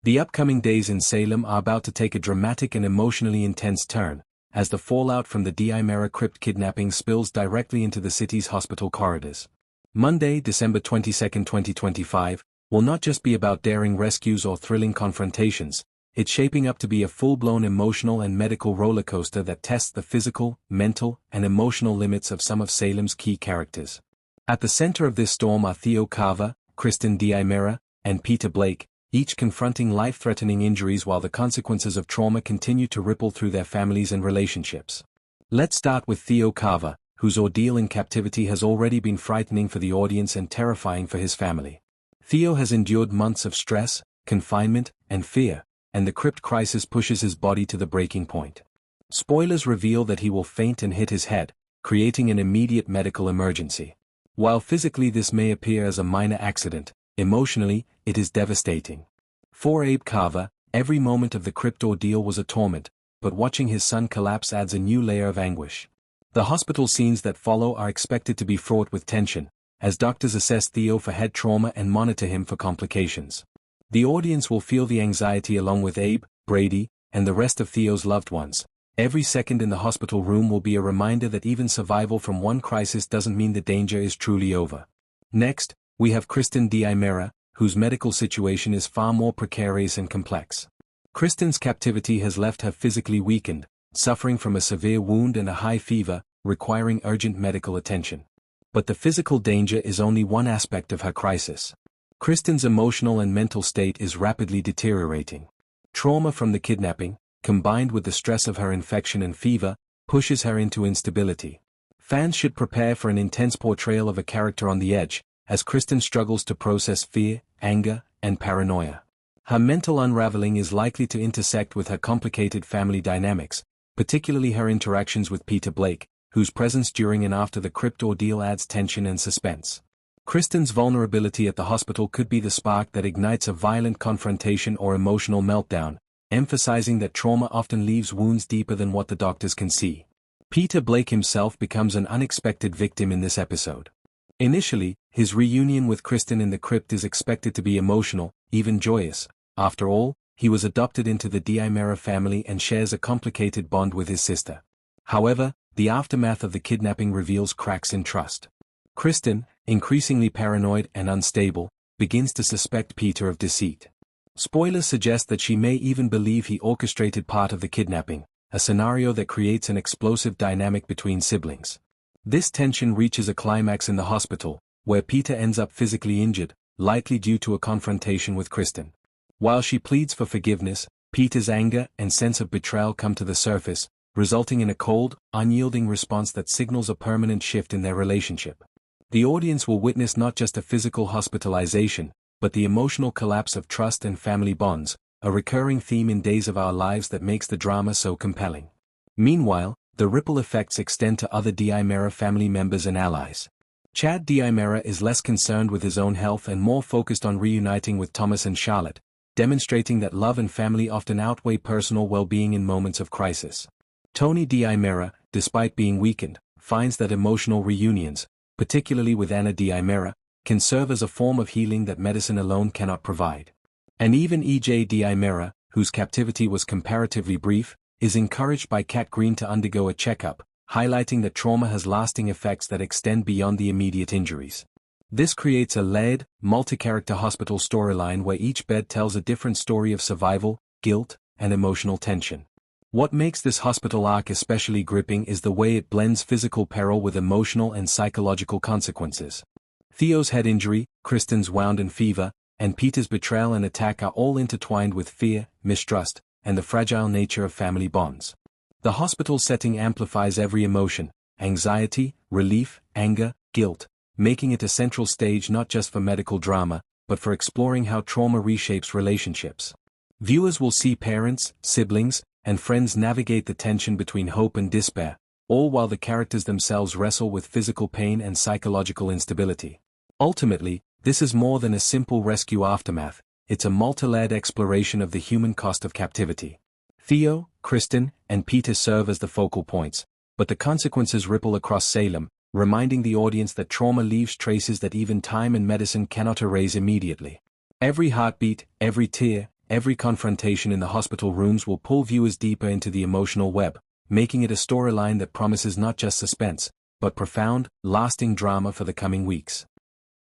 The upcoming days in Salem are about to take a dramatic and emotionally intense turn, as the fallout from the Diamera crypt kidnapping spills directly into the city's hospital corridors. Monday, December 22, 2025, will not just be about daring rescues or thrilling confrontations. It's shaping up to be a full-blown emotional and medical rollercoaster that tests the physical, mental, and emotional limits of some of Salem's key characters. At the center of this storm are Theo Carver, Kristen Diamera, and Peter Blake, each confronting life-threatening injuries while the consequences of trauma continue to ripple through their families and relationships. Let's start with Theo Carver, whose ordeal in captivity has already been frightening for the audience and terrifying for his family. Theo has endured months of stress, confinement, and fear, and the crypt crisis pushes his body to the breaking point. Spoilers reveal that he will faint and hit his head, creating an immediate medical emergency. While physically this may appear as a minor accident, emotionally, it is devastating. For Abe Carver, every moment of the crypt ordeal was a torment, but watching his son collapse adds a new layer of anguish. The hospital scenes that follow are expected to be fraught with tension, as doctors assess Theo for head trauma and monitor him for complications. The audience will feel the anxiety along with Abe, Brady, and the rest of Theo's loved ones. Every second in the hospital room will be a reminder that even survival from one crisis doesn't mean the danger is truly over. Next, we have Kristen Diamera, whose medical situation is far more precarious and complex. Kristen's captivity has left her physically weakened, suffering from a severe wound and a high fever, requiring urgent medical attention. But the physical danger is only one aspect of her crisis. Kristen's emotional and mental state is rapidly deteriorating. Trauma from the kidnapping, combined with the stress of her infection and fever, pushes her into instability. Fans should prepare for an intense portrayal of a character on the edge, as Kristen struggles to process fear, anger, and paranoia. Her mental unraveling is likely to intersect with her complicated family dynamics, particularly her interactions with Peter Blake, whose presence during and after the crypt ordeal adds tension and suspense. Kristen's vulnerability at the hospital could be the spark that ignites a violent confrontation or emotional meltdown, emphasizing that trauma often leaves wounds deeper than what the doctors can see. Peter Blake himself becomes an unexpected victim in this episode. Initially, his reunion with Kristen in the crypt is expected to be emotional, even joyous. After all, he was adopted into the Diamera family and shares a complicated bond with his sister. However, the aftermath of the kidnapping reveals cracks in trust. Kristen, increasingly paranoid and unstable, begins to suspect Peter of deceit. Spoilers suggest that she may even believe he orchestrated part of the kidnapping, a scenario that creates an explosive dynamic between siblings. This tension reaches a climax in the hospital, where Peter ends up physically injured, likely due to a confrontation with Kristen. While she pleads for forgiveness, Peter's anger and sense of betrayal come to the surface, resulting in a cold, unyielding response that signals a permanent shift in their relationship. The audience will witness not just a physical hospitalization, but the emotional collapse of trust and family bonds, a recurring theme in Days of Our Lives that makes the drama so compelling. Meanwhile, the ripple effects extend to other Diamera family members and allies. Chad Diamera is less concerned with his own health and more focused on reuniting with Thomas and Charlotte, demonstrating that love and family often outweigh personal well-being in moments of crisis. Tony Diamera, despite being weakened, finds that emotional reunions, particularly with Anna Diamera, can serve as a form of healing that medicine alone cannot provide. And even E.J. Diamera, whose captivity was comparatively brief, is encouraged by Cat Green to undergo a checkup, highlighting that trauma has lasting effects that extend beyond the immediate injuries. This creates a layered, multi-character hospital storyline where each bed tells a different story of survival, guilt, and emotional tension. What makes this hospital arc especially gripping is the way it blends physical peril with emotional and psychological consequences. Theo's head injury, Kristen's wound and fever, and Peter's betrayal and attack are all intertwined with fear, mistrust, and the fragile nature of family bonds. The hospital setting amplifies every emotion: anxiety, relief, anger, guilt, making it a central stage not just for medical drama, but for exploring how trauma reshapes relationships. Viewers will see parents, siblings, and friends navigate the tension between hope and despair, all while the characters themselves wrestle with physical pain and psychological instability. Ultimately, this is more than a simple rescue aftermath, it's a multi-layered exploration of the human cost of captivity. Theo, Kristen, and Peter serve as the focal points, but the consequences ripple across Salem, reminding the audience that trauma leaves traces that even time and medicine cannot erase immediately. Every heartbeat, every tear, Every confrontation in the hospital rooms will pull viewers deeper into the emotional web, making it a storyline that promises not just suspense, but profound, lasting drama for the coming weeks.